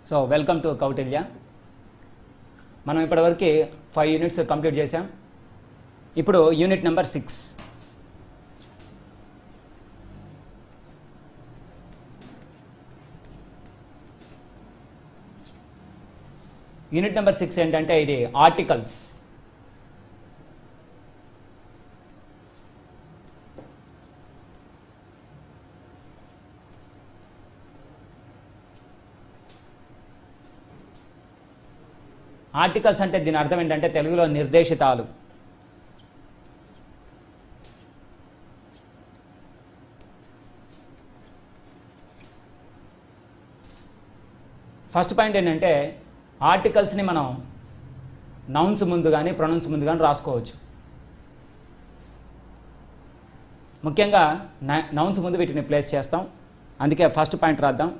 So welcome to Kautilya. మనం ఇప్పటివరకు 5 units complete చేసాం. ఇప్పుడు యూనిట్ నెంబర్ 6. యూనిట్ నెంబర్ 6 ఏంటంటే ఇది ఆర్టికల్స్. ఆర్టికల్స్ అంటే దీని అర్థం ఏంటంటే తెలుగులో నిర్దేశితాలు. ఫస్ట్ పాయింట్ ఏంటంటే ఆర్టికల్స్ని మనం నౌన్స్ ముందు కానీ ప్రొనౌన్స్ ముందు కానీ రాసుకోవచ్చు. ముఖ్యంగా నౌన్స్ ముందు వీటిని ప్లేస్ చేస్తాం. అందుకే ఫస్ట్ పాయింట్ రాద్దాం.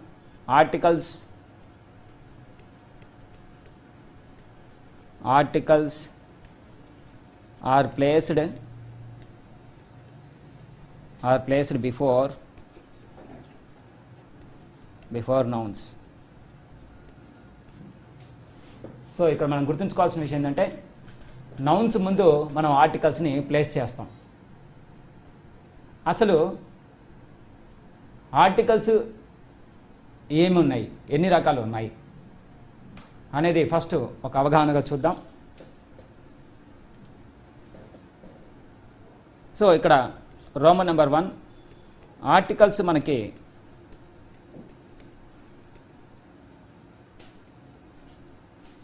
Articles are placed before nouns. So ఇక్కడ మనం గుర్తుంచుకోవాల్సిన విషయం ఏంటంటే నౌన్స్ ముందు మనం ఆర్టికల్స్ని ప్లేస్ చేస్తాం. అసలు ఆర్టికల్స్ ఏమి ఉన్నాయి, ఎన్ని రకాలు ఉన్నాయి అనేది ఫస్ట్ ఒక అవగాహనగా చూద్దాం. సో ఇక్కడ రోమన్ నెంబర్ 1 ఆర్టికల్స్ మనకి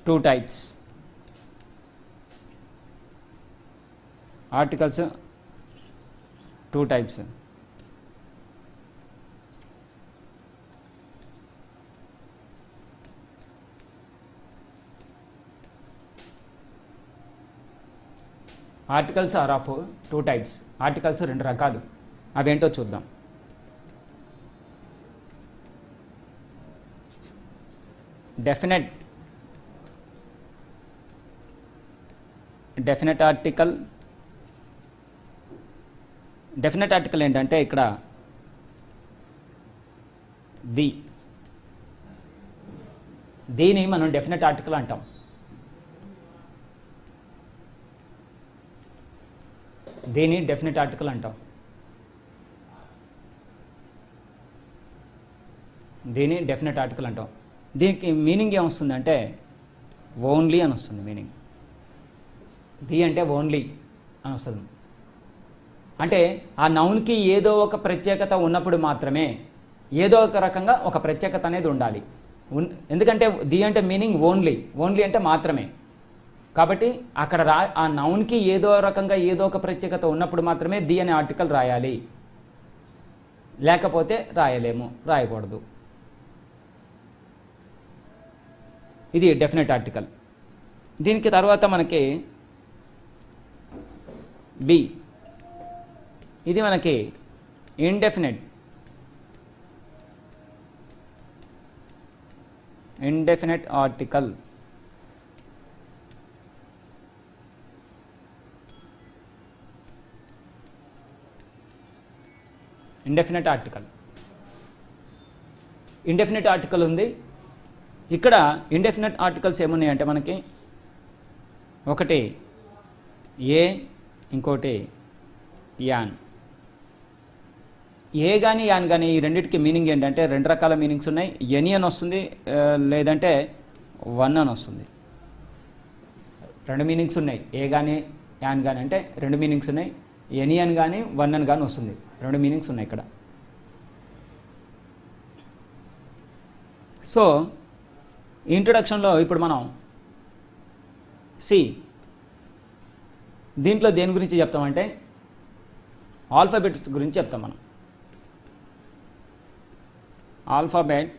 two types. Articles two types. Articles are of two types. Articles రెండు రకాలు. అవేంటో చూద్దాం. Definite article. డెఫినెట్ ఆర్టికల్ ఏంటంటే ఇక్కడ దీని మనం డెఫినెట్ ఆర్టికల్ అంటాం. దీని డెఫినెట్ ఆర్టికల్ అంటాం. దీనికి మీనింగ్ ఏమొస్తుందంటే ఓన్లీ అని వస్తుంది. మీనింగ్ ది అంటే ఓన్లీ అని వస్తుంది. అంటే ఆ నౌన్కి ఏదో ఒక ప్రత్యేకత ఉన్నప్పుడు మాత్రమే, ఏదో ఒక రకంగా ఒక ప్రత్యేకత అనేది ఉండాలి. ఎందుకంటే ది అంటే మీనింగ్ ఓన్లీ అంటే మాత్రమే. కాబట్టి అక్కడ ఆ నౌన్కి ఏదో రకంగా ఏదో ఒక ప్రత్యేకత ఉన్నప్పుడు మాత్రమే ది అనే ఆర్టికల్ రాయాలి, లేకపోతే రాయకూడదు. ఇది డెఫినెట్ ఆర్టికల్. దీనికి తర్వాత మనకి బి. ఇది మనకి ఇండెఫినెట్ ఆర్టికల్. ఇండెఫినెట్ ఆర్టికల్ ఉంది. ఇక్కడ ఇండెఫినెట్ ఆర్టికల్స్ ఏమున్నాయంటే మనకి ఒకటి ఏ, ఇంకోటి యాన్. ఏ కానీ యాన్ కానీ ఈ రెండింటికి మీనింగ్ ఏంటంటే రెండు రకాల మీనింగ్స్ ఉన్నాయి. ఎనీ అని వస్తుంది, లేదంటే వన్ అని వస్తుంది. రెండు మీనింగ్స్ ఉన్నాయి. ఏ కానీ యాన్ కానీ అంటే రెండు మీనింగ్స్ ఉన్నాయి. ఎనీ అని కానీ వన్ అని కానీ వస్తుంది. రెండు మీనింగ్స్ ఉన్నాయి ఇక్కడ. సో ఇంట్రొడక్షన్లో ఇప్పుడు మనం దీంట్లో దేని గురించి చెప్తామంటే ఆల్ఫాబెట్స్ గురించి చెప్తాం. మనం alphabet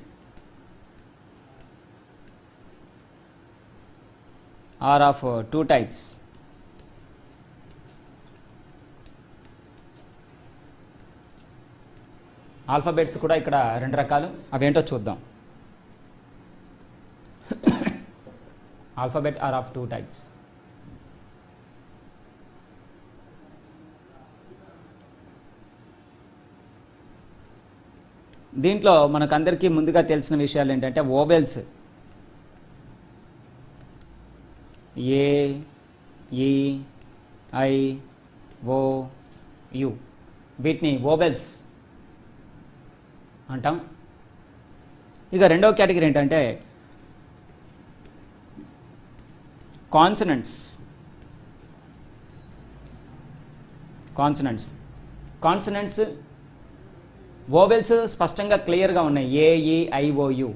are of two types. Alphabets కూడా ఇక్కడ రెండు రకాలు. అవేంటో చూద్దాం. Alphabet are of two types. దీంట్లో మనకందరికీ ముందుగా తెలిసిన విషయాలు ఏంటంటే vowels A E I O U, వీటిని వోవెల్స్ అంటాం. ఇక రెండవ కేటగిరీ ఏంటంటే కాన్సనెంట్స్. కాన్సనెంట్స్ వోవెల్స్ స్పష్టంగా క్లియర్గా ఉన్నాయి, ఏ ఈ ఐ ఓ యు.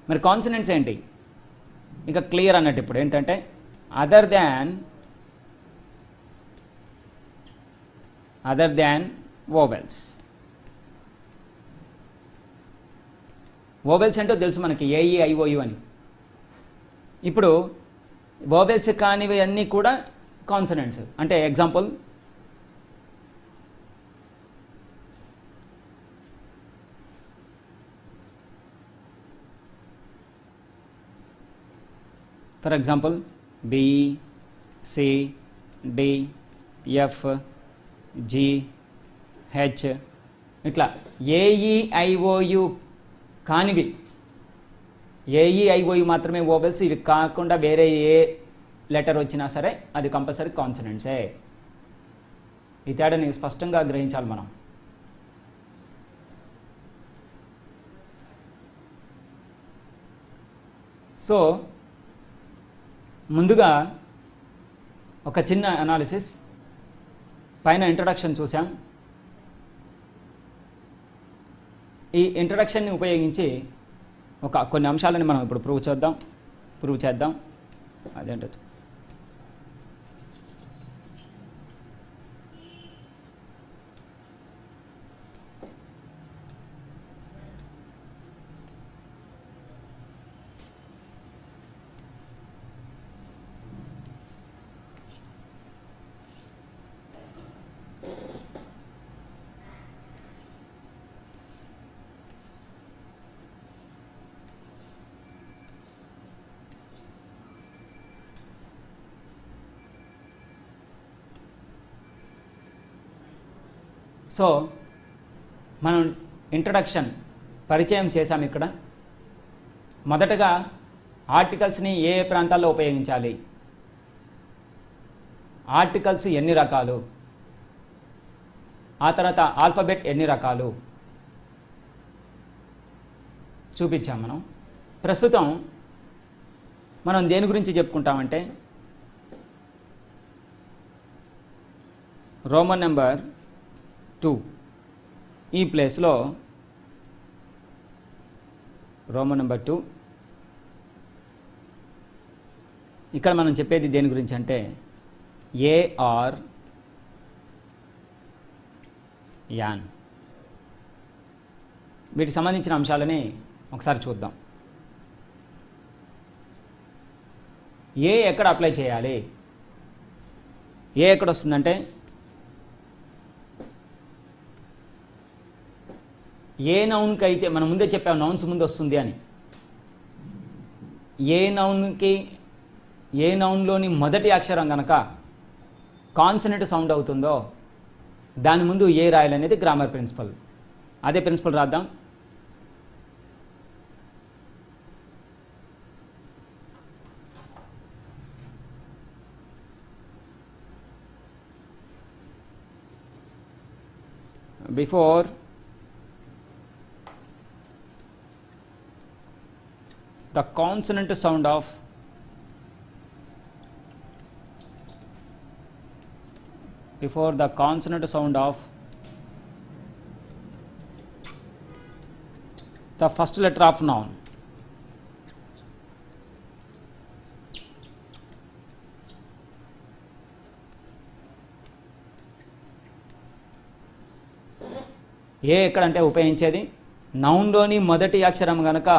మరి కాన్సనెంట్స్ ఏంటి? ఇక క్లియర్ అన్నట్టు ఇప్పుడు ఏంటంటే అదర్ దాన్ వోవెల్స్. వోవెల్స్ ఏంటో తెలుసు మనకి, ఏఈ ఐఓయు అని. ఇప్పుడు వోవెల్స్ కానివి అన్నీ కూడా కాన్సనెంట్స్. అంటే example for example B, C, D, F, G, H, ఇట్లా ఏఈ ఐఓయు కానివి, ఏఈ ఐఓయు మాత్రమే వోవెల్స్. ఇవి కాకుండా వేరే ఏ లెటర్ వచ్చినా సరే అది కంపల్సరీ కాన్సనెంట్సే. ఈ తేడాని స్పష్టంగా గ్రహించాలి మనం. సో ముందుగా ఒక చిన్న అనాలిసిస్. పైన ఇంట్రడక్షన్ చూసాం. ఈ ఇంట్రడక్షన్ని ఉపయోగించి కొన్ని అంశాలని మనం ఇప్పుడు ప్రూవ్ చేద్దాం. అదేంటో సో మనం పరిచయం చేశాం. ఇక్కడ మొదటగా ఆర్టికల్స్ని ఏ ప్రాంతాల్లో ఉపయోగించాలి, ఆర్టికల్స్ ఎన్ని రకాలు, ఆ తర్వాత ఆల్ఫాబెట్ ఎన్ని రకాలు చూపించాం మనం. ప్రస్తుతం మనం దేని గురించి చెప్పుకుంటామంటే రోమన్ నెంబర్ 2 ఈ ప్లేస్లో రోమన్ నెంబర్ 2 ఇక్కడ మనం చెప్పేది దేని గురించి అంటే ఏ ఆర్ యాన్. వీటికి సంబంధించిన అంశాలని ఒకసారి చూద్దాం. ఏ ఎక్కడ అప్లై చేయాలి? ఏ ఎక్కడ వస్తుందంటే ఏ నౌన్కి అయితే మనం ముందే చెప్పాం నౌన్స్ ముందు వస్తుంది అని. ఏ నౌన్లోని మొదటి అక్షరం కనుక కాన్సనెంట్ సౌండ్ అవుతుందో దాని ముందు ఏ రాయాలనేది గ్రామర్ ప్రిన్సిపల్. అదే ప్రిన్సిపల్ రాద్దాం. Before the consonant sound of the first letter of noun, ఏ ఎక్కడంటే ఉపయోగించేది నౌన్లోని మొదటి అక్షరం కనుక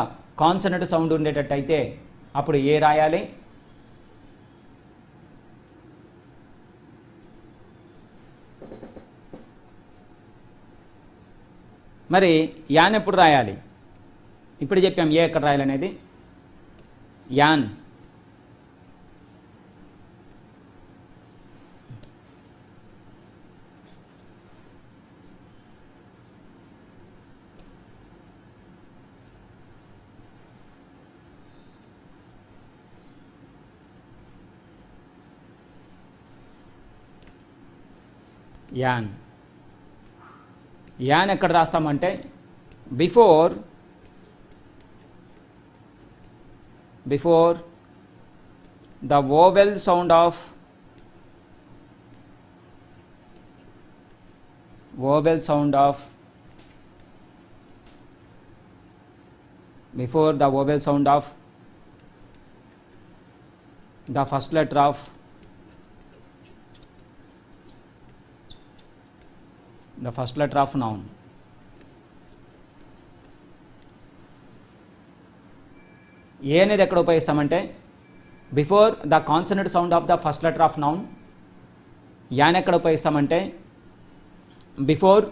కాన్సనెంట్ సౌండ్ ఉండేటట్టయితే అప్పుడు ఏ రాయాలి. మరి యాన్ ఎప్పుడు రాయాలి? ఇప్పుడు చెప్పాం ఏ ఎక్కడ రాయాలనేది. An an. యాన్ ఎక్కడ రాస్తామంటే before the vowel sound of before the vowel sound of the first letter of noun. A అనేది ఎక్కడ ఉపయోగిస్తామంటే before the consonant sound of the first letter of noun. An ఎక్కడ ఉపయోగిస్తామంటే before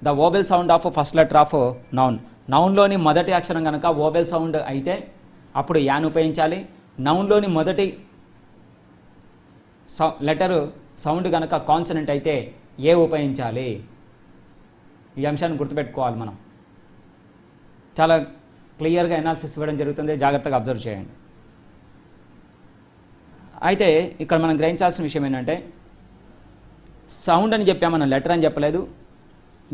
the vowel sound of first letter of noun. నౌన్లోని మొదటి అక్షరం కనుక vowel sound అయితే అప్పుడు యాన్ ఉపయోగించాలి. నౌన్లోని మొదటి లెటర్ సౌండ్ కనుక కాన్సనెంట్ అయితే ఏ ఉపయోగించాలి. ఈ అంశాన్ని గుర్తుపెట్టుకోవాలి. మనం చాలా క్లియర్గా ఎనాలిసిస్ ఇవ్వడం జరుగుతుంది, జాగ్రత్తగా అబ్జర్వ్ చేయండి. అయితే ఇక్కడ మనం గ్రహించాల్సిన విషయం ఏంటంటే సౌండ్ అని చెప్పాము, మనం లెటర్ అని చెప్పలేదు.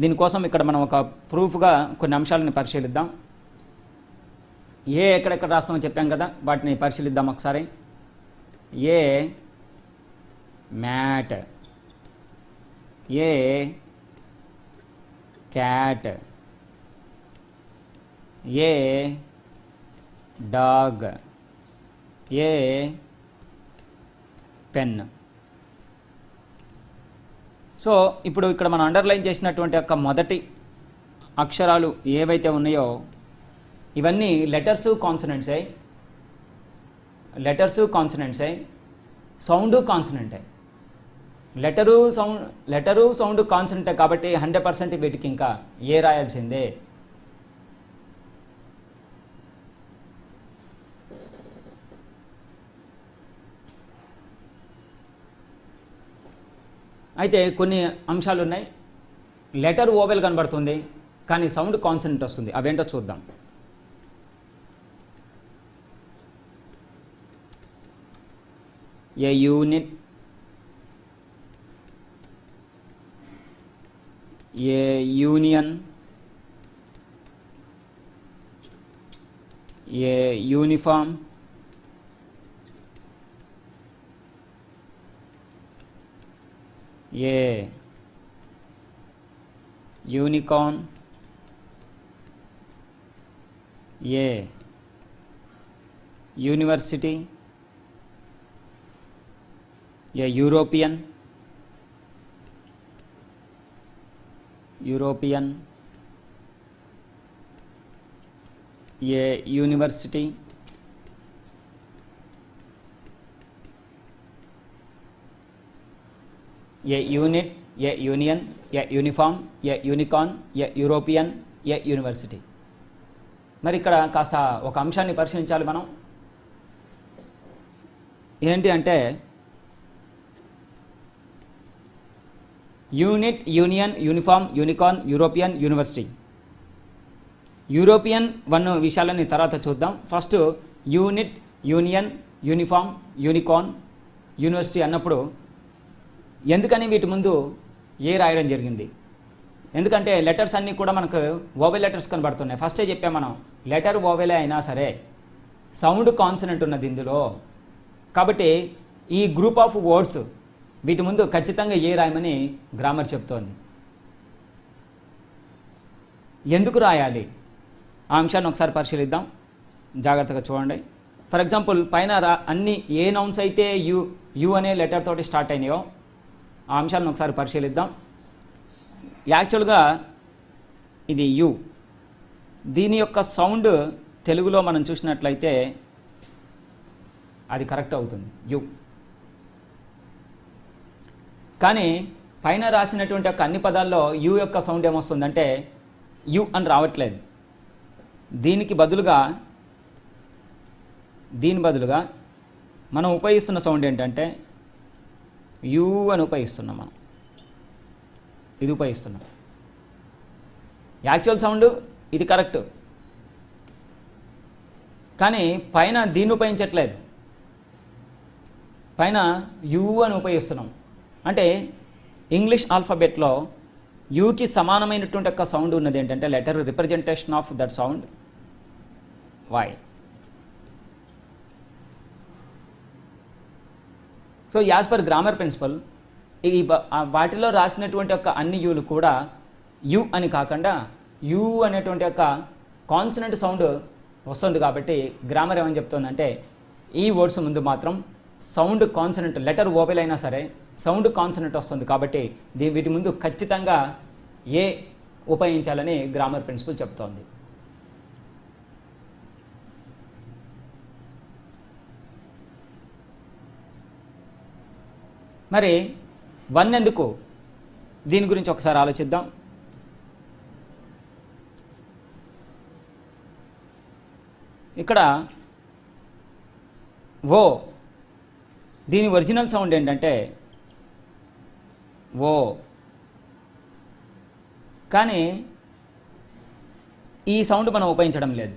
దీనికోసం ఇక్కడ మనం ఒక ప్రూఫ్గా కొన్ని అంశాలను పరిశీలిద్దాం. ఏ ఎక్కడెక్కడ రాస్తామని చెప్పాం కదా, వాటిని పరిశీలిద్దాం ఒకసారి. ఏ mat, A cat, A dog, a pen. So ఇప్పుడు ఇక్కడ మనం అండర్లైన్ చేసినటువంటి యొక్క మొదటి అక్షరాలు ఏవైతే ఉన్నాయో ఇవన్నీ లెటర్స్ కాన్సనెంట్స్ అయి సౌండ్ కాన్సనెంటే. లెటరు సౌండ్ కాన్సనెంటే కాబట్టి 100% వీటికి ఇంకా ఏ రాయాల్సిందే. అయితే కొన్ని అంశాలు ఉన్నాయి. లెటర్ ఓవెల్ కనబడుతుంది కానీ సౌండ్ కాన్సనెంట్ వస్తుంది. అవేంటో చూద్దాం. ఏ unit, A union, a uniform, A unicorn, A university, A European, A university, A unit, A union, a uniform, A unicorn, A European, A university. మరి ఇక్కడ కాస్త ఒక అంశాన్ని పరిశీలించాలి మనం. ఏంటి అంటే unit, union, uniform, unicorn, European, university. European విషయాలని తర్వాత చూద్దాం. First unit, union, uniform, unicorn, university అన్నప్పుడు ఎందుకని వీటి ముందు ఏ రాయడం జరిగింది? ఎందుకంటే లెటర్స్ అన్నీ కూడా మనకు వోవెల్ లెటర్స్ కనబడుతున్నాయి. ఫస్టే చెప్పాం మనం, లెటర్ వోవెలే అయినా సరే సౌండ్ కాన్సనెంట్ ఉన్నది ఇందులో. కాబట్టి ఈ గ్రూప్ ఆఫ్ వర్డ్స్ వీటి ముందు ఖచ్చితంగా ఏ రాయమని గ్రామర్ చెప్తోంది. ఎందుకు రాయాలి ఆ అంశాన్ని ఒకసారి పరిశీలిద్దాం, జాగ్రత్తగా చూడండి. ఫర్ ఎగ్జాంపుల్ పైన అన్ని ఏ నౌన్స్ అయితే యు అనే లెటర్ తోటి స్టార్ట్ అయినాయో ఆ అంశాలను ఒకసారి పరిశీలిద్దాం. యాక్చువల్గా ఇది యు, దీని యొక్క సౌండ్ తెలుగులో మనం చూసినట్లయితే అది కరెక్ట్ అవుతుంది, యు. కానీ పైన రాసినటువంటి యొక్క అన్ని పదాల్లో యు యొక్క సౌండ్ ఏమొస్తుందంటే యు అని రావట్లేదు. దీని బదులుగా మనం ఉపయోగిస్తున్న సౌండ్ ఏంటంటే యు అని ఉపయోగిస్తున్నాం. మనం ఇది ఉపయోగిస్తున్నాం. యాక్చువల్ సౌండ్ ఇది కరెక్ట్, కానీ పైన దీన్ని ఉపయోగించట్లేదు, పైన యు అని ఉపయోగిస్తున్నాం. అంటే ఇంగ్లీష్ ఆల్ఫాబెట్లో యూకి సమానమైనటువంటి ఒక సౌండ్ ఉన్నది ఏంటంటే letter representation of that sound Y. So as per grammar principle ఈ వాటిలో రాసినటువంటి యొక్క అన్ని యూలు కూడా యు అని కాకుండా యు అనేటువంటి యొక్క కాన్సనెంట్ సౌండ్ వస్తుంది. కాబట్టి గ్రామర్ ఏమని చెప్తుందంటే ఈ వర్డ్స్ ముందు మాత్రం సౌండ్ కాన్సనెంట్, లెటర్ ఓవెల్ అయినా సరే సౌండ్ కాన్సనెంట్ వస్తుంది. కాబట్టి వీటి ముందు ఖచ్చితంగా ఏ ఉపయోగించాలని గ్రామర్ ప్రిన్సిపల్ చెప్తోంది. మరి వన్ ఎందుకు, దీని గురించి ఒకసారి ఆలోచిద్దాం. ఇక్కడ ఓ, దీని ఒరిజినల్ సౌండ్ ఏంటంటే ఓ, కానీ ఈ సౌండ్ మనం ఉపయోగించడం లేదు.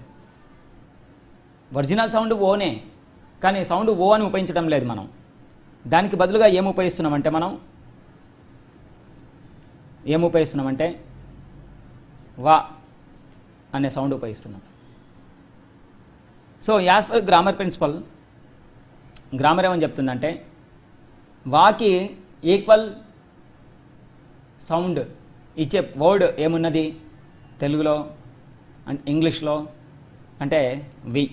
ఒరిజినల్ సౌండ్ ఓనే, కానీ సౌండ్ ఓ అని ఉపయోగించడం లేదు మనం. దానికి బదులుగా ఏం ఉపయోగిస్తున్నామంటే వా అనే సౌండ్ ఉపయోగిస్తున్నాం. So as per grammar principle, grammar ఏమని చెప్తుందంటే వాకి ఈక్వల్ సౌండ్ ఇచ్చే వర్డ్ ఏమున్నది తెలుగులో అండ్ ఇంగ్లీష్లో అంటే వి.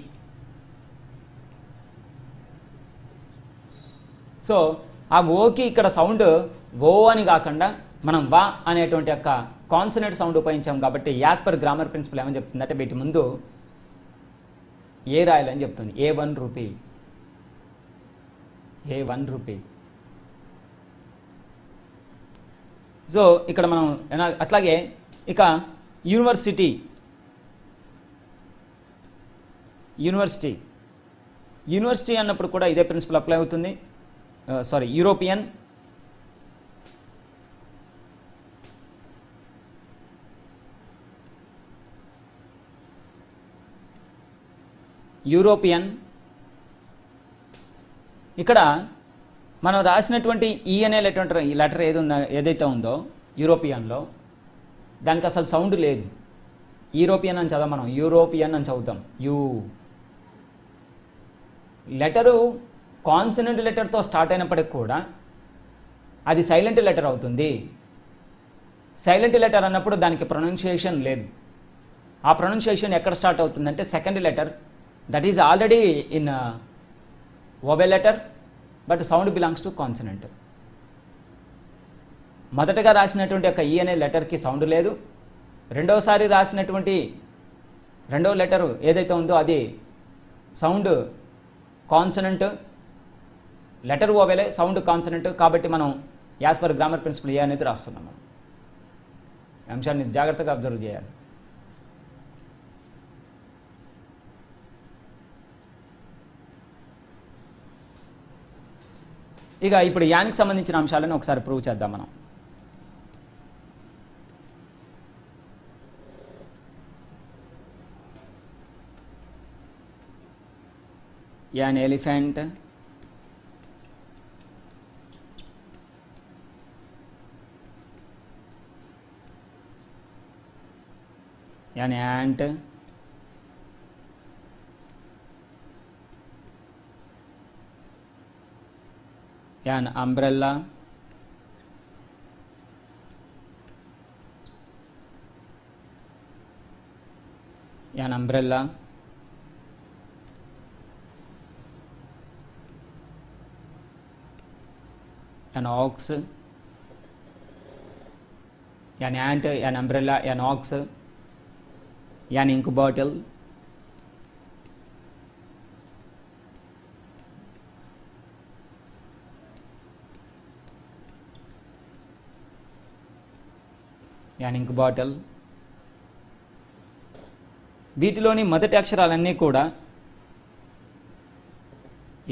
సో ఆ ఓకి ఇక్కడ సౌండ్ ఓ అని కాకుండా మనం వా అనేటువంటి యొక్క కాన్సనెంట్ సౌండ్ ఉపయోగించాం. కాబట్టి యాజ్ పర్ గ్రామర్ ప్రిన్సిపల్ ఏమని చెప్తుందంటే వీటి ముందు ఏ రాయాలని చెప్తుంది. A1 rupee, A1 rupee. So ఇక్కడ మనం అట్లాగే ఇక యూనివర్సిటీ అన్నప్పుడు కూడా ఇదే ప్రిన్సిపల్ అప్లై అవుతుంది. యూరోపియన్, ఇక్కడ మనం రాసినటువంటి ఈ అనే లెటర్ ఏదైతే ఉందో యూరోపియన్లో, దానికి అసలు సౌండ్ లేదు. యూరోపియన్ అని చదవం మనం, యూరోపియన్ అని చదువుతాం. లెటరు కాన్సనెంట్ లెటర్తో స్టార్ట్ అయినప్పటికి కూడా అది సైలెంట్ లెటర్ అవుతుంది. సైలెంట్ లెటర్ అన్నప్పుడు దానికి ప్రొనౌన్సియేషన్ లేదు. ఆ ప్రొనౌన్సియేషన్ ఎక్కడ స్టార్ట్ అవుతుందంటే second letter, that is already in vowel letter but sound belongs to consonant. మొదటగా రాసినటువంటి యొక్క ఈ అనే లెటర్కి సౌండ్ లేదు. రెండవసారి రాసినటువంటి రెండవ లెటరు ఏదైతే ఉందో అది సౌండ్ కాన్సనెంట్, లెటర్ ఓవెలే, సౌండ్ కాన్సనెంట్. కాబట్టి మనం as per grammar principle a అనేది రాస్తున్నాం. మనం అంశాన్ని జాగ్రత్తగా అబ్జర్వ్ చేయాలి. ఇక ఇప్పుడు యానికి సంబంధించిన అంశాలను ఒకసారి ప్రూవ్ చేద్దాం మనం. An elephant, an ant, an umbrella, an umbrella, an ox, an ant, an umbrella, an ox, an ink bottle, an ink bottle. వీటిలోని మొదటి అక్షరాలన్నీ కూడా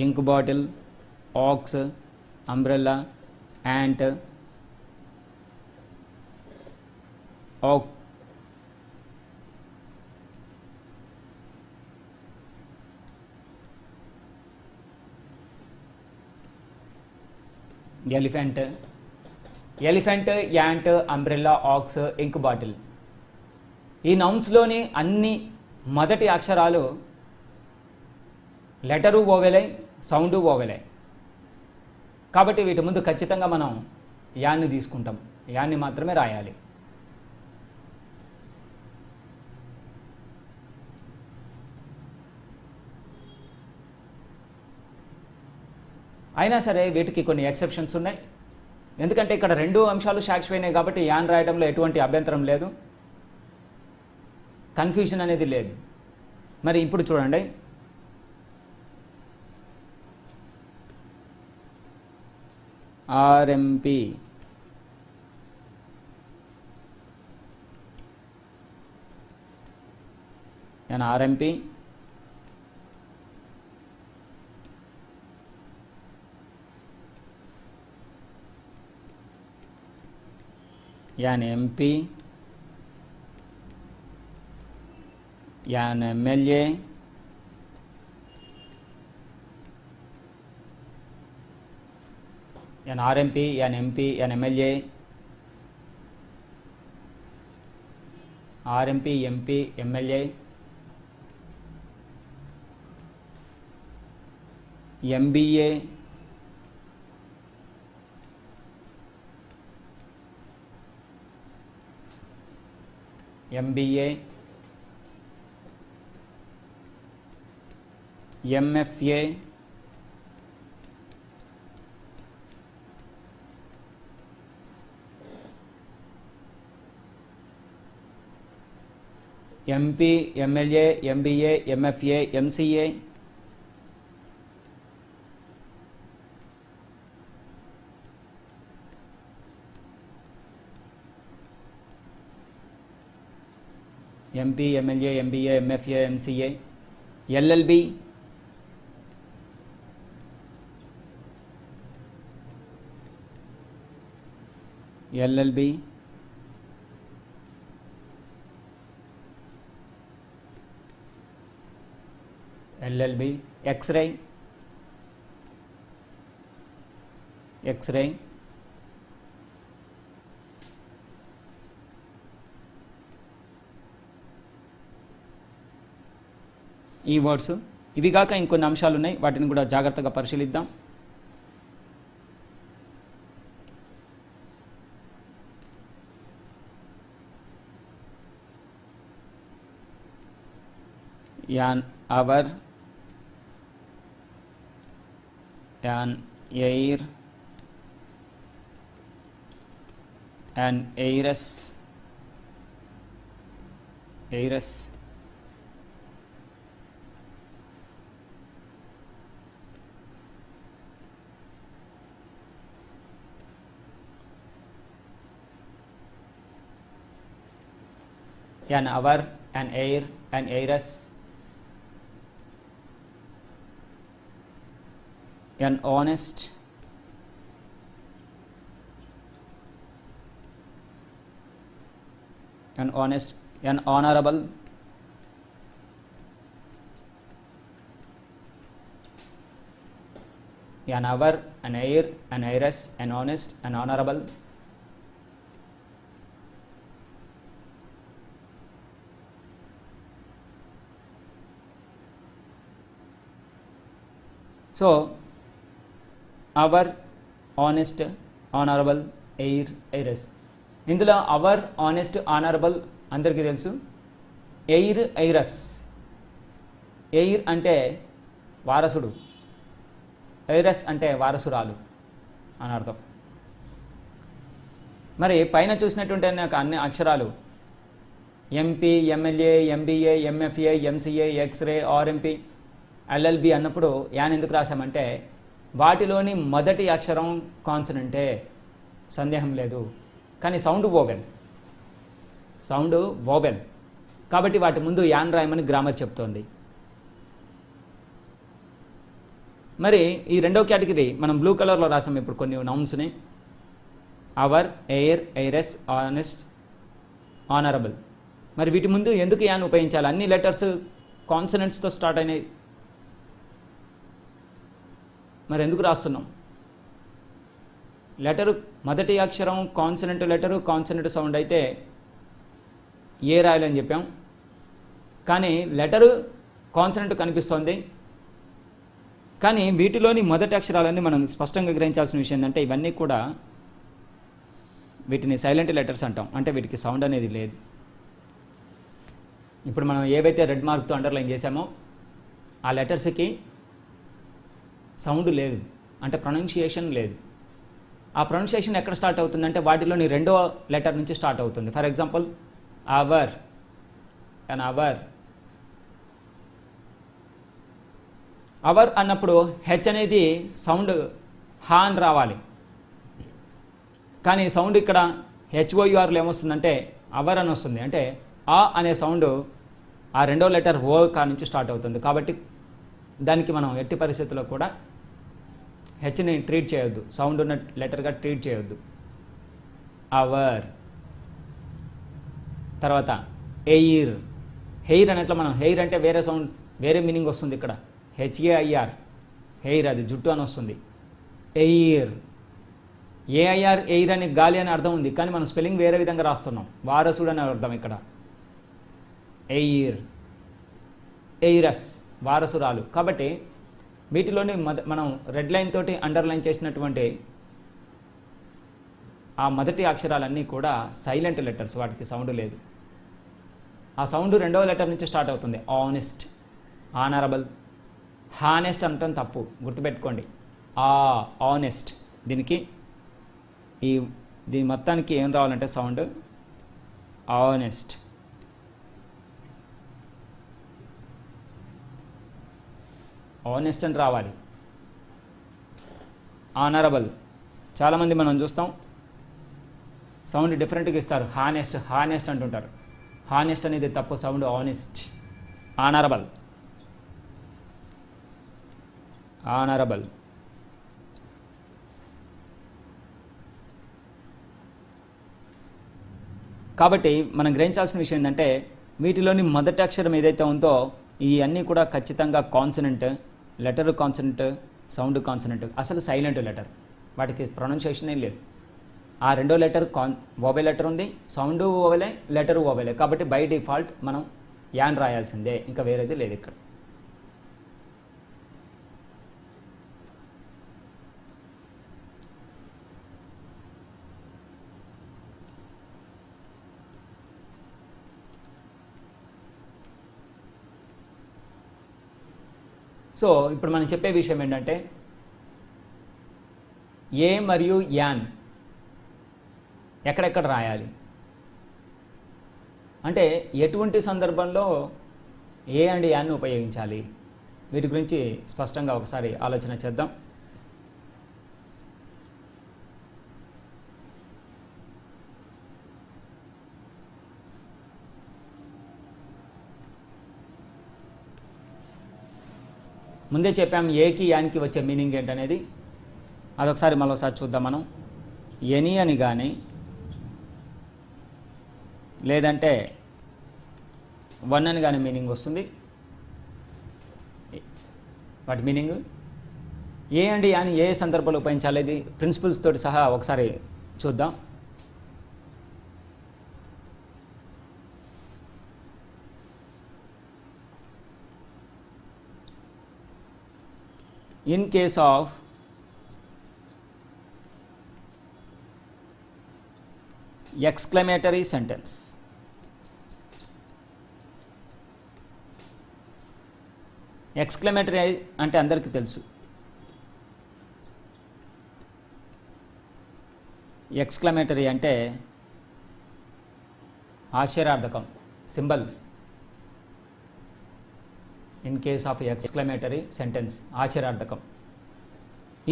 ink bottle, ox, umbrella, ant, ox, elephant, elephant, ant, umbrella, ox, ink bottle. ఈ నౌన్స్లోని అన్ని మొదటి అక్షరాలు letter ఓవెలై, sound ఓవెలై. కాబట్టి వీటి ముందు ఖచ్చితంగా మనం యాన్ని తీసుకుంటాం, యాన్ని మాత్రమే రాయాలి. అయినా సరే వీటికి కొన్ని ఎక్సెప్షన్స్ ఉన్నాయి. ఎందుకంటే ఇక్కడ రెండు అంశాలు సాటిస్ఫైనాయి కాబట్టి యాన్ రాయడంలో ఎటువంటి అభ్యంతరం లేదు, కన్ఫ్యూజన్ అనేది లేదు. మరి ఇప్పుడు చూడండి, RMP RMP an MP, an MLA, an RMP, an MP, an MLA, RMP, MP, MLA, MBA, MBA, MFA, MP, MLA, MBA, MFA, MCA, MP, MLA, MBA, MFA, MCA, LLB, LLB, LLB, X-ray, X-ray, ఈ words. ఇవి కాక ఇంకొన్ని అంశాలు ఉన్నాయి, వాటిని కూడా జాగ్రత్తగా పరిశీలిద్దాం. An hour, an heir, an heiress, heiress, an hour, an air, an heiress, an honest, an honest, an honorable, an hour, an heir, an heiress, an honest, an honorable. So hour, honest, honourable, heir, heiress. ఇందులో hour, honest, honourable అందరికీ తెలుసు. Air, ఎయిరస్. Air అంటే వారసుడు, ఎయిరస్ అంటే వారసురాలు అని అర్థం. మరి పైన చూసినటువంటి అన్ని అక్షరాలు MP, MLA, MBA, MFA, MCA, X-ray, RMP, LLB అన్నప్పుడు యాన్ ఎందుకు రాశామంటే వాటిలోని మొదటి అక్షరం కాన్సనెంటే, సందేహం లేదు. కానీ సౌండ్ వోవెల్, సౌండ్ వోవెల్ కాబట్టి వాటి ముందు యాన్ రాయమని గ్రామర్ చెప్తోంది. మరి ఈ రెండో కేటగిరీ మనం బ్లూ కలర్లో రాసాం ఇప్పుడు కొన్ని నౌన్స్ని. Hour, heir, heiress, honest, honourable. మరి వీటి ముందు ఎందుకు యాన్ ఉపయోగించాలి? అన్ని లెటర్స్ కాన్సనెంట్స్తో స్టార్ట్ అయినాయి, మరి ఎందుకు రాస్తున్నాం? లెటరు మొదటి అక్షరం కాన్సనెంట్ లెటరు కాన్సనెంట్ సౌండ్ అయితే ఏ రాయాలని చెప్పాం. కానీ లెటరు కాన్సనెంట్ కనిపిస్తోంది, కానీ వీటిలోని మొదటి అక్షరాలన్నీ మనం స్పష్టంగా గ్రహించాల్సిన విషయం ఏంటంటే ఇవన్నీ కూడా వీటిని సైలెంట్ లెటర్స్ అంటాం. అంటే వీటికి సౌండ్ అనేది లేదు. ఇప్పుడు మనం ఏవైతే రెడ్ మార్క్తో అండర్లైన్ చేసామో ఆ లెటర్స్కి సౌండ్ లేదు, అంటే ప్రొనౌన్సియేషన్ లేదు. ఆ ప్రొనౌన్సియేషన్ ఎక్కడ స్టార్ట్ అవుతుందంటే వాటిలోని రెండో లెటర్ నుంచి స్టార్ట్ అవుతుంది. For example hour, and our our అన్నప్పుడు హెచ్ అనేది సౌండ్ హా అని రావాలి, కానీ సౌండ్ ఇక్కడ హెచ్ఓయుఆర్లో ఏమొస్తుందంటే అవర్ అని వస్తుంది. అంటే ఆ అనే సౌండ్ ఆ రెండో లెటర్ ఓ కా నుంచి స్టార్ట్ అవుతుంది. కాబట్టి దానికి మనం ఎట్టి పరిస్థితుల్లో కూడా హెచ్ని ట్రీట్ చేయొద్దు, సౌండ్ ఉన్న లెటర్గా ట్రీట్ చేయొద్దు. అవర్. తర్వాత ఎయిర్. హెయిర్ అన్నట్లు మనం హెయిర్ అంటే వేరే సౌండ్, వేరే మీనింగ్ వస్తుంది. ఇక్కడ హెచ్ఏఐఆర్, హెయిర్, అది జుట్టు అని వస్తుంది. ఎయిర్, ఏఐఆర్, ఎయిర్ అని గాలి అని అర్థం ఉంది, కానీ మనం స్పెల్లింగ్ వేరే విధంగా రాస్తున్నాం. వారసుడు అని అర్థం ఇక్కడ. ఎయిర్, ఎయిరస్, వారసురాలు. కాబట్టి వీటిలోని మనం రెడ్ లైన్ తోటి అండర్లైన్ చేసినటువంటి ఆ మొదటి అక్షరాలన్నీ కూడా సైలెంట్ లెటర్స్, వాటికి సౌండ్ లేదు. ఆ సౌండ్ రెండవ లెటర్ నుంచి స్టార్ట్ అవుతుంది. Honest, honourable. హానెస్ట్ అనటం తప్పు, గుర్తుపెట్టుకోండి. ఆనెస్ట్. దీని మొత్తానికి ఏం రావాలంటే సౌండ్ ఆనెస్ట్. ఆనెస్ట్ అని రావాలి. ఆనరబుల్, చాలామంది మనం చూస్తాం సౌండ్ డిఫరెంట్గా ఇస్తారు. హానెస్ట్, హానెస్ట్ అంటుంటారు. హానెస్ట్ అనేది తప్పు, సౌండ్ ఆనెస్ట్. Honourable, honourable. కాబట్టి మనం గ్రహించాల్సిన విషయం ఏంటంటే వీటిలోని మొదటి అక్షరం ఏదైతే ఉందో ఇవన్నీ కూడా ఖచ్చితంగా consonant, letter consonant, sound consonant, అసలు సైలెంట్ లెటర్, వాటికి ప్రొనౌన్సియేషన్ ఏం లేదు. ఆ రెండో లెటర్ ఓవెల్ లెటర్ ఉంది, సౌండ్ ఓవెలే, లెటర్ ఓవెలే. కాబట్టి బై డిఫాల్ట్ మనం యాన్ రాయాల్సిందే, ఇంకా వేరేది లేదు ఇక్కడ. సో ఇప్పుడు మనం చెప్పే విషయం ఏంటంటే ఏ మరియు యాన్ ఎక్కడెక్కడ రాయాలి, అంటే ఎటువంటి సందర్భంలో ఏ అండ్ యాన్ ఉపయోగించాలి, వీటి గురించి స్పష్టంగా ఒకసారి ఆలోచన చేద్దాం. ముందే చెప్పాం ఏకి యాన్కి వచ్చే మీనింగ్ ఏంటనేది, అదొకసారి మరోసారి చూద్దాం మనం. ఎనీ అని కానీ లేదంటే వన్ అని కానీ మీనింగ్ వస్తుంది. వాటి మీనింగ్ ఏ అండ్ యాన్ ఏ సందర్భంలో ఉపయోగించాలి, ఇది ప్రిన్సిపల్స్ తోటి సహా ఒకసారి చూద్దాం. In case of exclamatory sentence, exclamatory అంటే అందరికీ తెలుసు. ఎక్స్క్లమేటరీ అంటే ఆశ్చర్యార్థకం, symbol. In case of exclamatory sentence, ఆశ్చర్యార్థకం.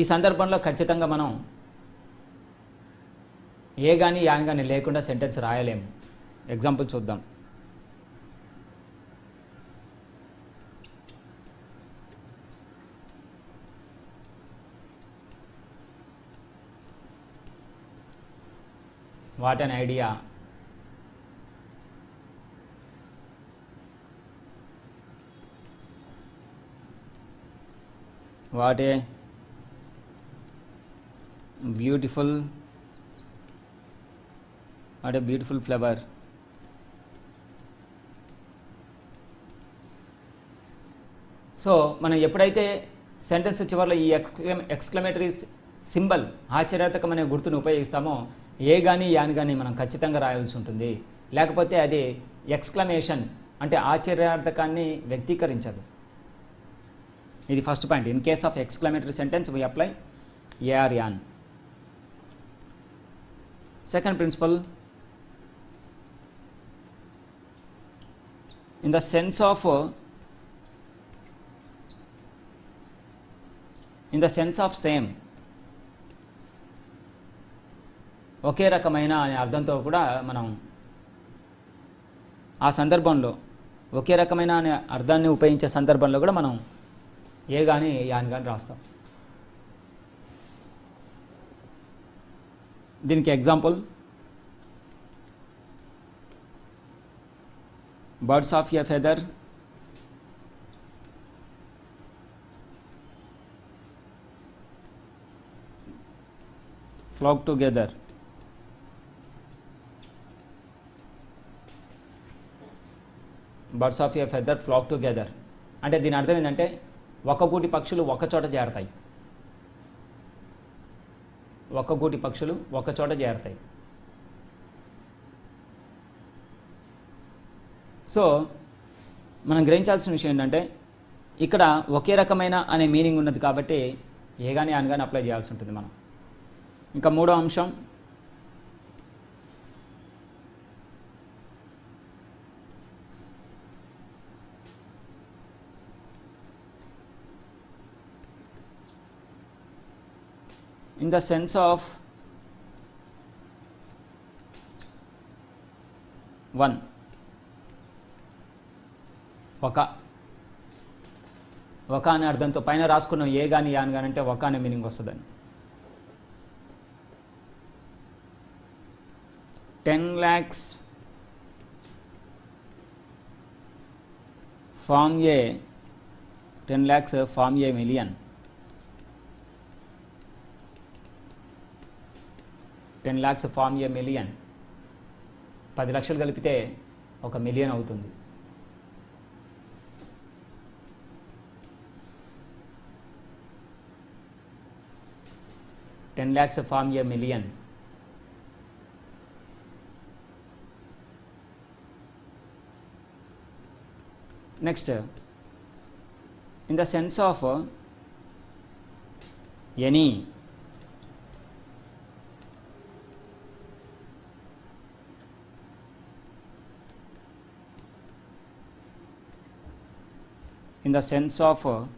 ఈ సందర్భంలో ఖచ్చితంగా మనం ఏ కానీ యాన్ కానీ లేకుండా సెంటెన్స్ రాయలేము. ఎగ్జాంపుల్ చూద్దాం. What an idea. What a beautiful what a beautiful flower. So మనం ఎప్పుడైతే సెంటెన్స్ చివరిలో ఈ ఎక్స్క్లమేటరీ సింబల్ ఆశ్చర్యార్థకమైన గుర్తును ఉపయోగిస్తామో ఏ కానీ యాన్ కానీ మనం ఖచ్చితంగా రాయాల్సి ఉంటుంది. లేకపోతే అది ఎక్స్క్లమేషన్ అంటే ఆశ్చర్యార్థకాన్ని వ్యక్తీకరించదు. ఇది first point. In case of exclamatory sentence we apply a or an. Second principle, in the sense of same, ఒకే రకమైన అనే అర్థంతో కూడా మనం ఆ సందర్భంలో ఒకే రకమైన అనే అర్థాన్ని ఉపయోగించే సందర్భంలో కూడా మనం ఏ కానీ యాన్ కానీ రాస్తాం. దీనికి example, birds of a feather flock together. Birds of A feather flock together అంటే దీని అర్థం ఏంటంటే ఒక్కగూటి పక్షులు ఒక్కచోట చేరతాయి. ఒక్కగూటి పక్షులు ఒక్కచోట చేరతాయి. సో మనం గ్రహించాల్సిన విషయం ఏంటంటే ఇక్కడ ఒకే రకమైన అనే మీనింగ్ ఉన్నది కాబట్టి ఏ కానీ యాన్ కానీ అప్లై చేయాల్సి ఉంటుంది మనం. ఇంకా మూడో అంశం, in the sense of one, ఒక అనే అర్థంతో పైన రాసుకున్నాం ఏ కానీ యాన్ కానీ అంటే ఒక అనే మీనింగ్ వస్తుందని. 10 lakhs form a 10 lakhs form a million. 10 lakhs form a million. 10 లక్షలు కలిపితే 1 మిలియన్ అవుతుంది. $10 lakhs form a million. Next, in the sense of any, in the sense of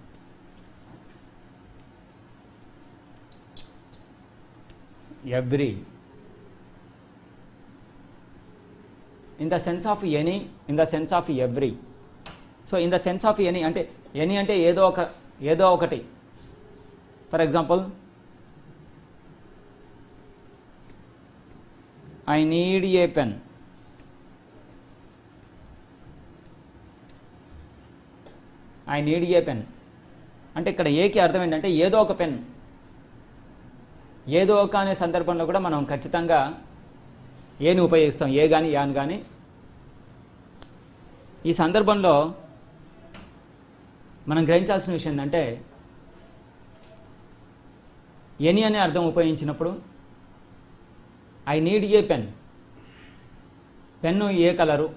every, in the sense of any, in the sense of every. So in the sense of any అంటే any అంటే ఏదో ఒకటి. For example, I need a pen. I need a pen అంటే ఇక్కడ ఏకి అర్థం ఏంటంటే ఏదో ఒక పెన్. ఏదో ఒక అనే సందర్భంలో కూడా మనం ఖచ్చితంగా ఏని ఉపయోగిస్తాం, ఏ కానీ యాన్ కానీ. ఈ సందర్భంలో మనం గ్రహించాల్సిన విషయం ఏంటంటే ఎనీ అనే అర్థం ఉపయోగించినప్పుడు I need a pen, pen A colour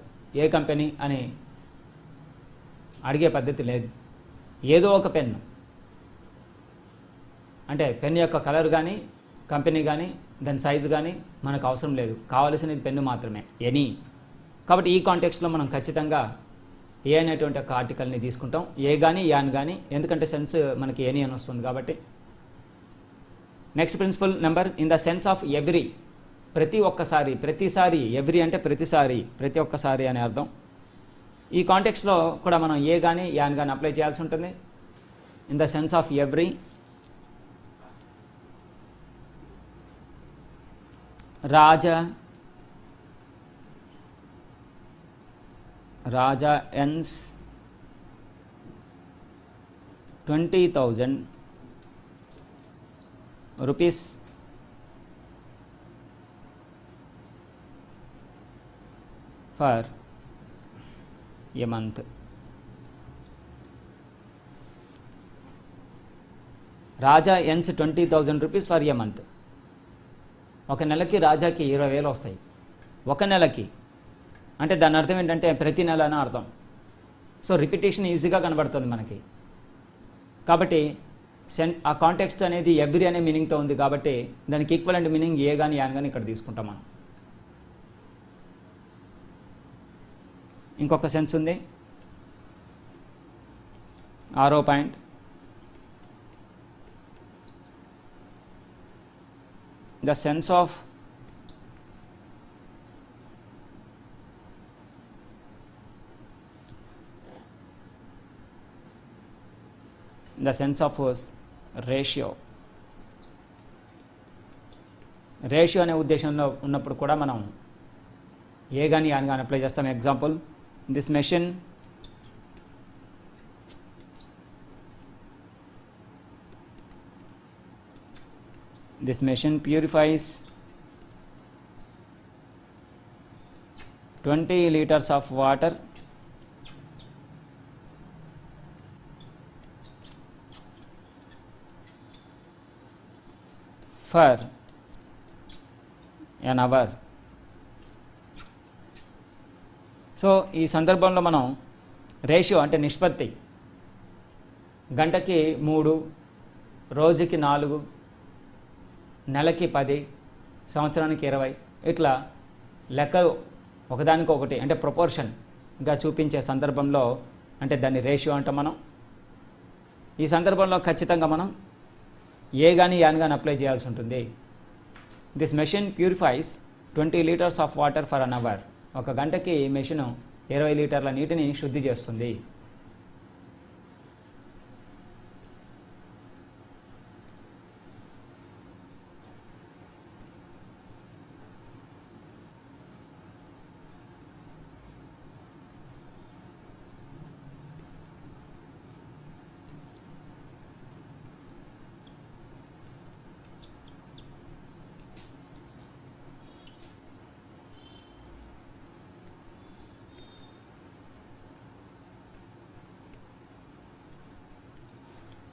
A company అని అడిగే పద్ధతి లేదు. ఏదో ఒక పెన్ అంటే పెన్ యొక్క కలర్ కానీ కంపెనీ కానీ దాని సైజు కానీ మనకు అవసరం లేదు, కావలసినది పెన్ను మాత్రమే, ఎనీ. కాబట్టి ఈ కాంటెక్స్ట్లో మనం ఖచ్చితంగా ఏ అనేటువంటి ఒక ఆర్టికల్ని తీసుకుంటాం, ఏ కానీ యాన్ కానీ, ఎందుకంటే సెన్స్ మనకి ఎనీ అని వస్తుంది కాబట్టి. Next principal number, in the sense of every, ప్రతిసారి, ఎవ్రీ అంటే ప్రతిసారి, ప్రతి ఒక్కసారి అనే అర్థం. ఈ కాంటెక్స్లో కూడా మనం ఏ కానీ యాన్ కానీ అప్లై చేయాల్సి ఉంటుంది. In the sense of every, Raja earns 20,000 rupees for a month. Raja earns 20,000 rupees for a month. ఒక నెలకి రాజాకి 20,000 వస్తాయి. ఒక నెలకి అంటే దాని అర్థం ఏంటంటే ప్రతి నెల అని అర్థం. సో రిపిటేషన్ ఈజీగా కనబడుతుంది మనకి. కాబట్టి ఆ కాంటెక్స్ట్ అనేది ఎవ్రీ అనే మీనింగ్తో ఉంది కాబట్టి దానికి ఈక్వలెంట్ మీనింగ్ ఏ కానీ యాన్ కానీ ఇక్కడ తీసుకుంటాం మనం. ఇంకొక సెన్స్ ఉంది. 6వ point, the sense of ratio. Ratio అనే ఉద్దేశంలో ఉన్నప్పుడు కూడా మనం ఏ కానీ యాన్ కానీ అప్లై చేస్తాం. Example, this machine purifies 20 liters of water for an hour. So ఈ సందర్భంలో మనం రేషియో అంటే నిష్పత్తి, గంటకి 3, రోజుకి 4, నెలకి 10, సంవత్సరానికి 20 ఇట్లా లెక్కలు ఒకదానికొకటి అంటే ప్రపోర్షన్గా చూపించే సందర్భంలో అంటే దాన్ని రేషియో అంటాం మనం. ఈ సందర్భంలో ఖచ్చితంగా మనం ఏ కానీ యాన్ కానీ అప్లై చేయాల్సి ఉంటుంది. This machine purifies 20 liters of water for an hour. ఒక గంటకి మెషిన్ 20 లీటర్ల నీటిని శుద్ధి చేస్తుంది.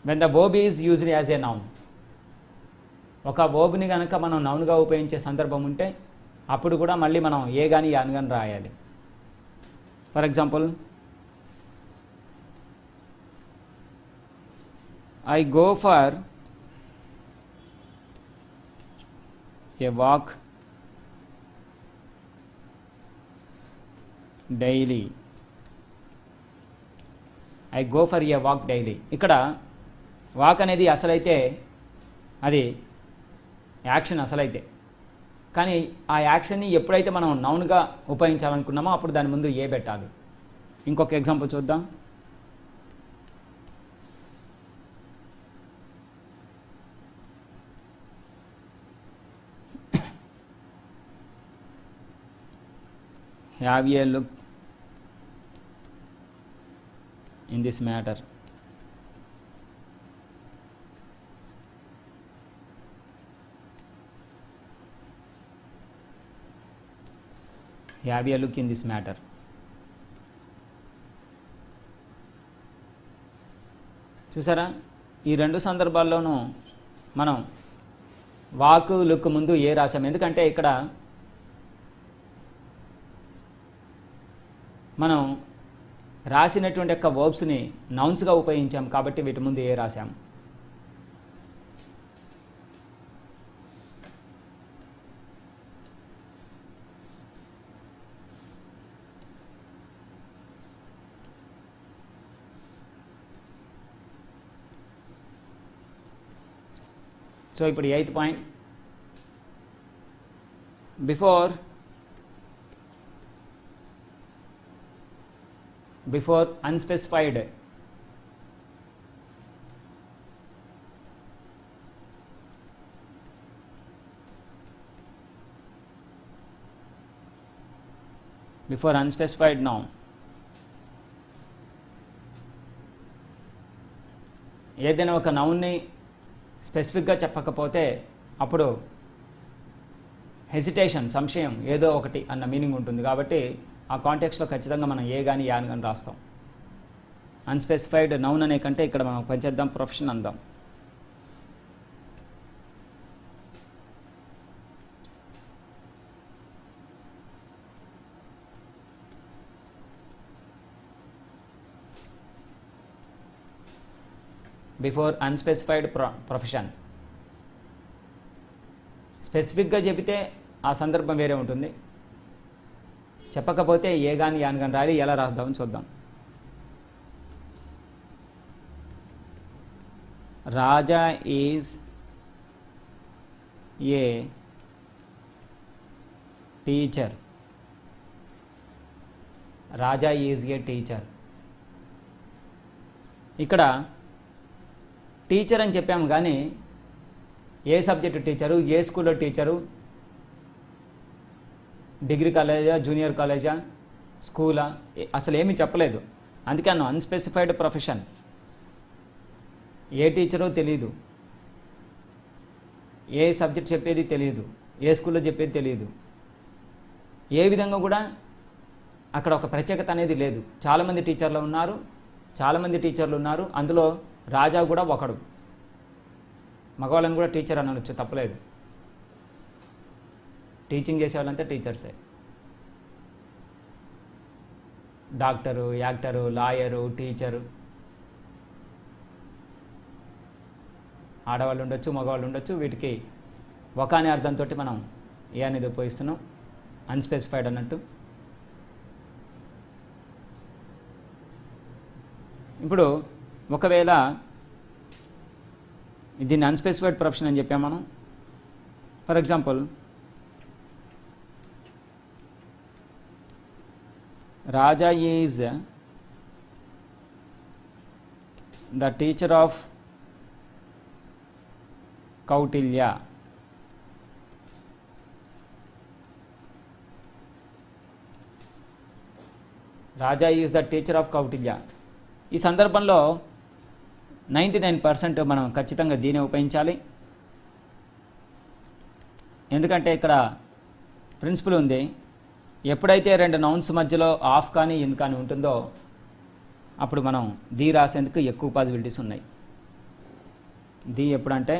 when the verb is used as a noun. ఒక వర్బ్ని కనుక మనం నౌన్గా ఉపయోగించే సందర్భం ఉంటే అప్పుడు కూడా మళ్ళీ మనం ఏ కానీ యాన్ కానీ రాయాలి. For example, I go for a walk daily. I go for a walk daily. ఇక్కడ వాక్ అనేది అసలైతే అది యాక్షన్ అసలైతే, కానీ ఆ యాక్షన్ని ఎప్పుడైతే మనం నౌన్గా ఉపయోగించాలనుకున్నామో అప్పుడు దాని ముందు ఏ పెట్టాలి. ఇంకొక ఎగ్జాంపుల్ చూద్దాం. Have a look in this matter. Have a look in this matter. చూసారా, ఈ రెండు సందర్భాల్లోనూ మనం వాక్ లుక్ ముందు ఏ రాసాం. ఎందుకంటే ఇక్కడ మనం రాసినటువంటి యొక్క వర్బ్స్ని నౌన్స్గా ఉపయోగించాం కాబట్టి వీటి ముందు ఏ రాసాం. సో ఇప్పుడు 8th point, before unspecified noun ఏదైనా ఒక నౌన్ని స్పెసిఫిక్గా చెప్పకపోతే అప్పుడు హెసిటేషన్, సంశయం, ఏదో ఒకటి అన్న మీనింగ్ ఉంటుంది. కాబట్టి ఆ కాంటెక్స్లో ఖచ్చితంగా మనం ఏ కానీ యాన్ కానీ రాస్తాం. అన్స్పెసిఫైడ్ నౌన్ అనే కంటే ఇక్కడ మనం పనిచేద్దాం, ప్రొఫెషన్ అందాం. Before unspecified profession. స్పెసిఫిక్గా చెబితే ఆ సందర్భం వేరే ఉంటుంది, చెప్పకపోతే ఏ కానీ యాన్ కానీ రాయాలి. ఎలా రాద్దామని చూద్దాం. Raja is a teacher. Raja is a teacher. ఇక్కడ టీచర్ అని చెప్పాము కానీ ఏ సబ్జెక్టు టీచరు, ఏ స్కూల్లో టీచరు, డిగ్రీ కాలేజా, జూనియర్ కాలేజా, స్కూలా, అసలు ఏమీ చెప్పలేదు. అందుకే అన్న అన్స్పెసిఫైడ్ ప్రొఫెషన్. ఏ టీచరో తెలియదు, ఏ సబ్జెక్ట్ చెప్పేది తెలియదు, ఏ స్కూల్లో చెప్పేది తెలియదు, ఏ విధంగా కూడా అక్కడ ఒక ప్రత్యేకత అనేది లేదు. చాలామంది టీచర్లు ఉన్నారు, అందులో రాజా కూడా ఒకడు. మగవాళ్ళని కూడా టీచర్ అనొచ్చు, తప్పలేదు. టీచింగ్ చేసేవాళ్ళంతా టీచర్సే. డాక్టరు, యాక్టరు, లాయరు, టీచరు, ఆడవాళ్ళు ఉండొచ్చు, మగవాళ్ళు ఉండొచ్చు. వీటికి ఒక అనే అర్థంతో మనం ఏ అనేది ఉపయోగిస్తున్నాం, అన్స్పెసిఫైడ్ అన్నట్టు. ఇప్పుడు ఒకవేళ దీన్ని అన్స్పెసిఫైడ్ ప్రొఫెషన్ అని చెప్పాం మనం. For example, Raja is the teacher of Kautilya. Raja is the teacher of Kautilya. ఈ సందర్భంలో 99% మనం ఖచ్చితంగా దీన్ని ఉపయోగించాలి. ఎందుకంటే ఇక్కడ ప్రిన్సిపల్ ఉంది. ఎప్పుడైతే రెండు నౌన్స్ మధ్యలో ఆఫ్ కానీ ఇన్ కానీ ఉంటుందో అప్పుడు మనం ది రాసేందుకు ఎక్కువ పాసిబిలిటీస్ ఉన్నాయి. ది ఎప్పుడంటే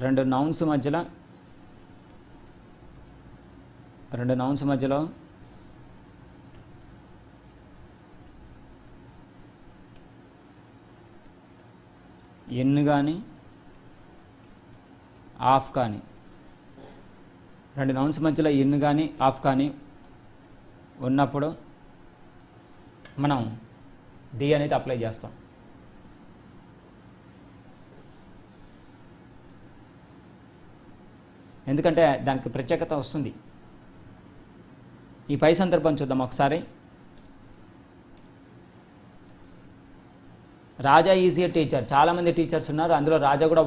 రెండు నౌన్స్ మధ్యలో ఎన్ కానీ ఆఫ్ కానీ, రెండు నౌన్స్ మధ్యలో ఎన్ కానీ ఆఫ్ కానీ ఉన్నప్పుడు మనం డి అనేది అప్లై చేస్తాం. ఎందుకంటే దానికి ప్రత్యేకత వస్తుంది. ఈ పై సందర్భం చూద్దాం ఒకసారి. రాజా ఈజ్ ఏ టీచర్. చాలామంది టీచర్స్ ఉన్నారు, అందులో రాజా కూడా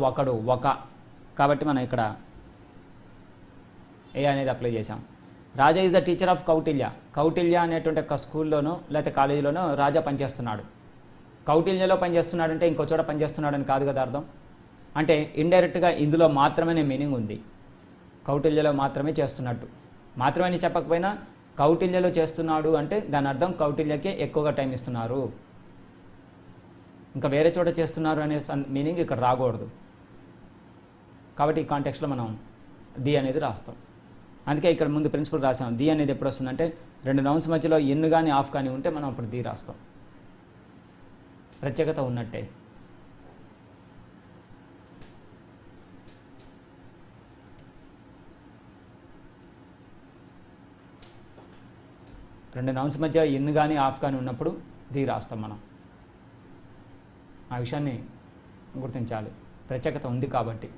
ఒక. కాబట్టి మనం ఇక్కడ ఏ అనేది అప్లై చేసాం. Raja is the teacher of Kautilya. Kautilya అనేటువంటి ఒక స్కూల్లోనో లేకపోతే కాలేజీలోనో రాజా పనిచేస్తున్నాడు. కౌటిల్యలో పనిచేస్తున్నాడంటే ఇంకో చోట పనిచేస్తున్నాడని కాదు కదా అర్థం. అంటే ఇండైరెక్ట్గా ఇందులో మాత్రమే మీనింగ్ ఉంది. కౌటిల్యలో మాత్రమే చేస్తున్నట్టు. మాత్రమే చెప్పకపోయినా కౌటిల్యలో చేస్తున్నాడు అంటే దాని అర్థం కౌటిల్యకే ఎక్కువగా టైం ఇస్తున్నారు, ఇంకా వేరే చోట చేస్తున్నారు అనే మీనింగ్ ఇక్కడ రాకూడదు. కాబట్టి ఈ కాంటెక్స్లో మనం ది అనేది రాస్తాం. అందుకే ఇక్కడ ముందు ప్రిన్సిపల్ రాసాం. ది అనేది ఎప్పుడు వస్తుందంటే రెండు నౌన్స్ మధ్యలో ఎన్ కానీ ఆఫ్ కానీ ఉంటే మనం అప్పుడు ది రాస్తాం. ప్రత్యేకత ఉన్నట్టే. రెండు నౌన్స్ మధ్య ఎన్ కానీ ఆఫ్ కానీ ఉన్నప్పుడు ది రాస్తాం మనం. ఆ విషయాన్ని గుర్తించాలి, ప్రత్యేకత ఉంది కాబట్టి.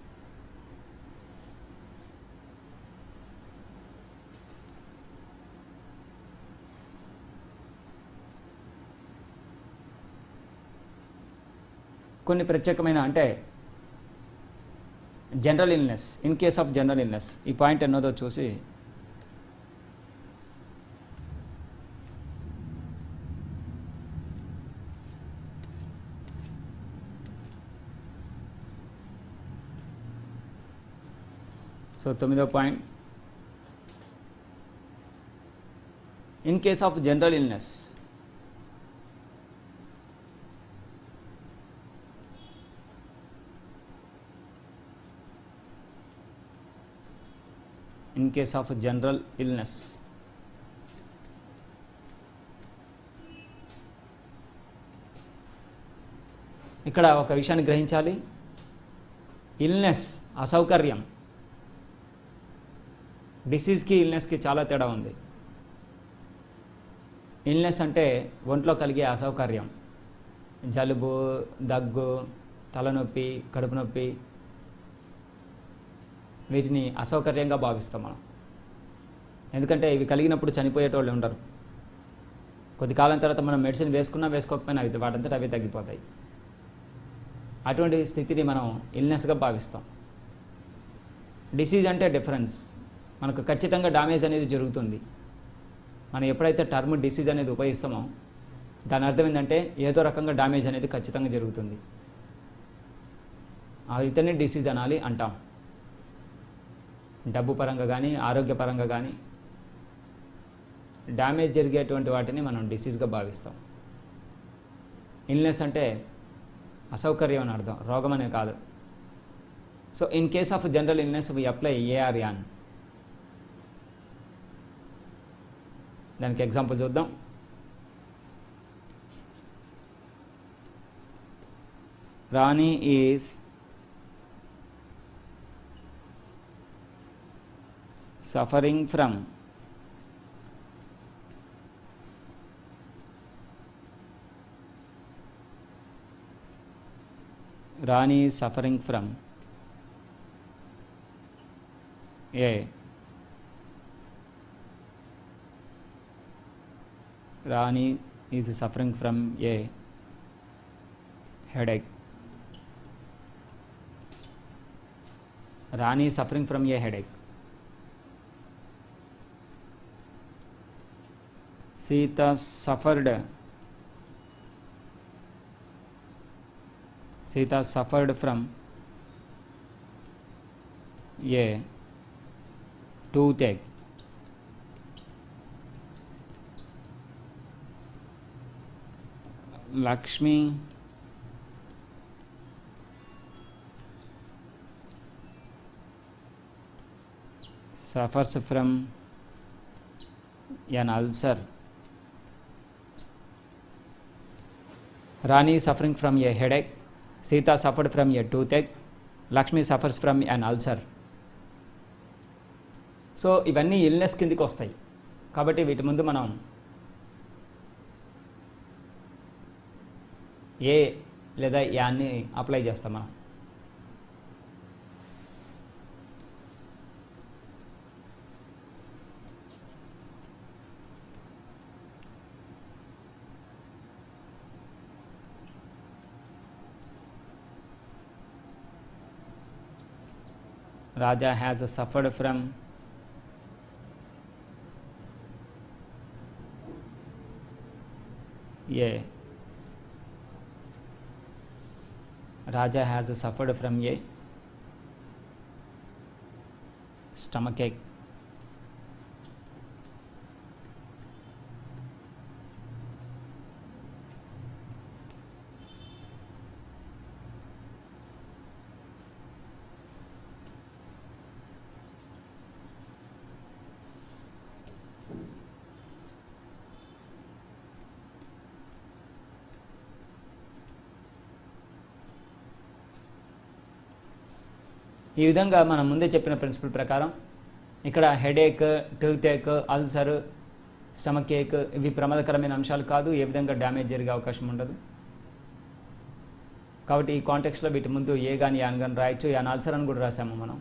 కొన్ని ప్రత్యేకమైన అంటే general illness, in case of general illness, ఈ పాయింట్ ఎన్నోదో చూసి సో 9వ point, in case of general illness, in case of general illness, ఇక్కడ ఒక విషయాన్ని గ్రహించాలి. ఇల్నెస్ అసౌకర్యం, డిసీజ్కి ఇల్నెస్కి చాలా తేడా ఉంది. ఇల్నెస్ అంటే ఒంట్లో కలిగే అసౌకర్యం, జలుబు, దగ్గు, తలనొప్పి, కడుపు నొప్పి, వీటిని అసౌకర్యంగా భావిస్తాం మనం. ఎందుకంటే ఇవి కలిగినప్పుడు చనిపోయేటోళ్ళు ఉండరు. కొద్ది కాలం తర్వాత మనం మెడిసిన్ వేసుకున్నా వేసుకోకపోయినా అవి వాటంతట అవి తగ్గిపోతాయి. అటువంటి స్థితిని మనం ఇల్నెస్గా భావిస్తాం. డిసీజ్ అంటే డిఫరెన్స్, మనకు ఖచ్చితంగా డ్యామేజ్ అనేది జరుగుతుంది. మనం ఎప్పుడైతే టర్మ్ డిసీజ్ అనేది ఉపయోగిస్తామో దాని అర్థం ఏంటంటే ఏదో రకంగా డ్యామేజ్ అనేది ఖచ్చితంగా జరుగుతుంది. అయితేనే డిసీజ్ అనాలి అంటాం. డబ్బు పరంగా కానీ ఆరోగ్యపరంగా కానీ డ్యామేజ్ జరిగేటువంటి వాటిని మనం డిసీజ్గా భావిస్తాం. ఇల్నెస్ అంటే అసౌకర్యం అని అర్థం, రోగం అనే కాదు. So in case of general illness we apply a or an. దానికి ఎగ్జాంపుల్ చూద్దాం. Rani is suffering from Rani is suffering from a Rani is suffering from a headache. Rani is suffering from a headache. Sita suffered from a toothache. Lakshmi suffers from an ulcer. Rani is suffering from a headache. Sita suffered from a toothache. Lakshmi suffers from an ulcer. So ఇవన్నీ illness కిందికి వస్తాయి. కాబట్టి వీటి ముందు మనం ఏ లేదా యాన్ని apply చేస్తాం మనం. Raja has suffered from a Raja has suffered from a stomachache. ఈ విధంగా మనం ముందే చెప్పిన ప్రిన్సిపల్ ప్రకారం ఇక్కడ హెడేక్, టూతేక్, అల్సర్, స్టమక్ ఏక్ ఇవి ప్రమాదకరమైన అంశాలు కాదు. ఏ విధంగా డ్యామేజ్ జరిగే అవకాశం ఉండదు. కాబట్టి ఈ కాంటెక్స్ట్లో వీటి ముందు ఏ కానీ యాన్ కానీ రాయొచ్చు. యాన్ అల్సర్ అని కూడా రాసాము మనం.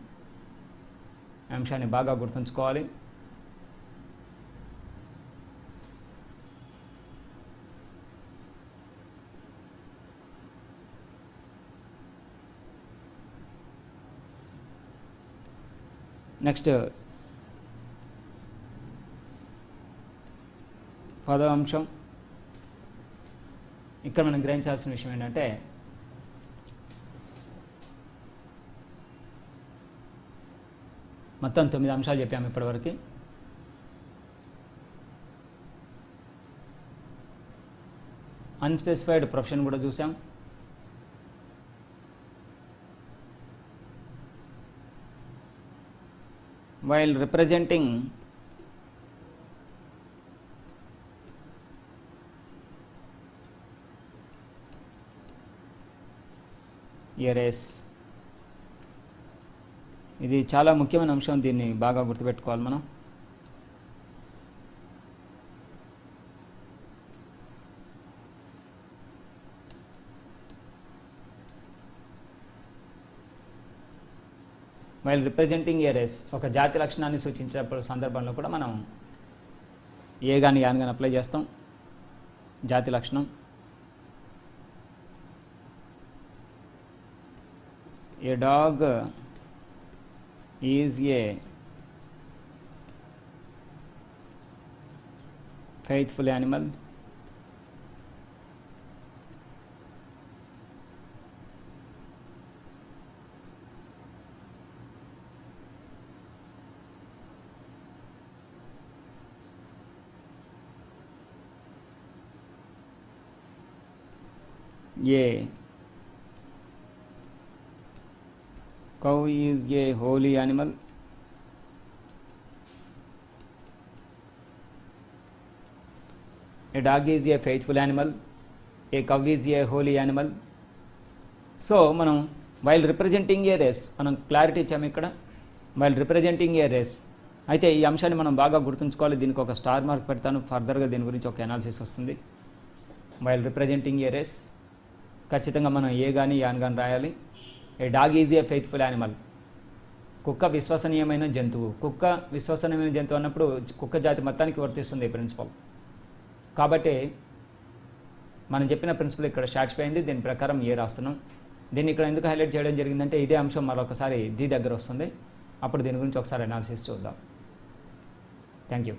అంశాన్ని బాగా గుర్తుంచుకోవాలి. నెక్స్ట్ పదవ అంశం. ఇక్కడ మనం గ్రహించాల్సిన విషయం ఏంటంటే మొత్తం 9 అంశాలు చెప్పాము ఇప్పటివరకు. అన్స్పెసిఫైడ్ ప్రొఫెషన్ కూడా చూసాం. వైల్ రిప్రజెంటింగ్ ఏ రేస్, ఇది చాలా ముఖ్యమైన అంశం, దీన్ని బాగా గుర్తుపెట్టుకోవాలి మనం. వైల్ రిప్రజెంటింగ్ ఏ రేస్, ఒక జాతి లక్షణాన్ని సూచించేటప్పుడు సందర్భంలో కూడా మనం ఏ కానీ యాన్ కానీ అప్లై చేస్తాం. జాతి లక్షణం a dog is a faithful animal. A cow is a holy animal. A dog is a faithful animal. A cow is a holy animal. So మనం వైల్ రిప్రజెంటింగ్ ఏ రేస్ మనం clarity ఇచ్చాము ఇక్కడ, while representing ఏ race. అయితే ఈ అంశాన్ని మనం బాగా గుర్తుంచుకోవాలి. దీనికి ఒక స్టార్ మార్క్ పెడతాను, ఫర్దర్గా దీని గురించి ఒక అనాలిసిస్ వస్తుంది. వైల్ రిప్రజెంటింగ్ ఏ రేస్ ఖచ్చితంగా మనం ఏ కానీ యాన్ కానీ రాయాలి. A dog is a faithful animal, కుక్క విశ్వసనీయమైన జంతువు. కుక్క విశ్వసనీయమైన జంతువు అన్నప్పుడు కుక్క జాతి మొత్తానికి వర్తిస్తుంది ఈ ప్రిన్సిపల్. కాబట్టి మనం చెప్పిన ప్రిన్సిపల్ ఇక్కడ సాటిస్ఫై అయింది, దీని ప్రకారం ఏ రాస్తున్నాం. దీన్ని ఇక్కడ ఎందుకు హైలైట్ చేయడం జరిగిందంటే ఇదే అంశం మరొకసారి ది దగ్గర వస్తుంది, అప్పుడు దీని గురించి ఒకసారి అనాలిసిస్ చూద్దాం. Thank you.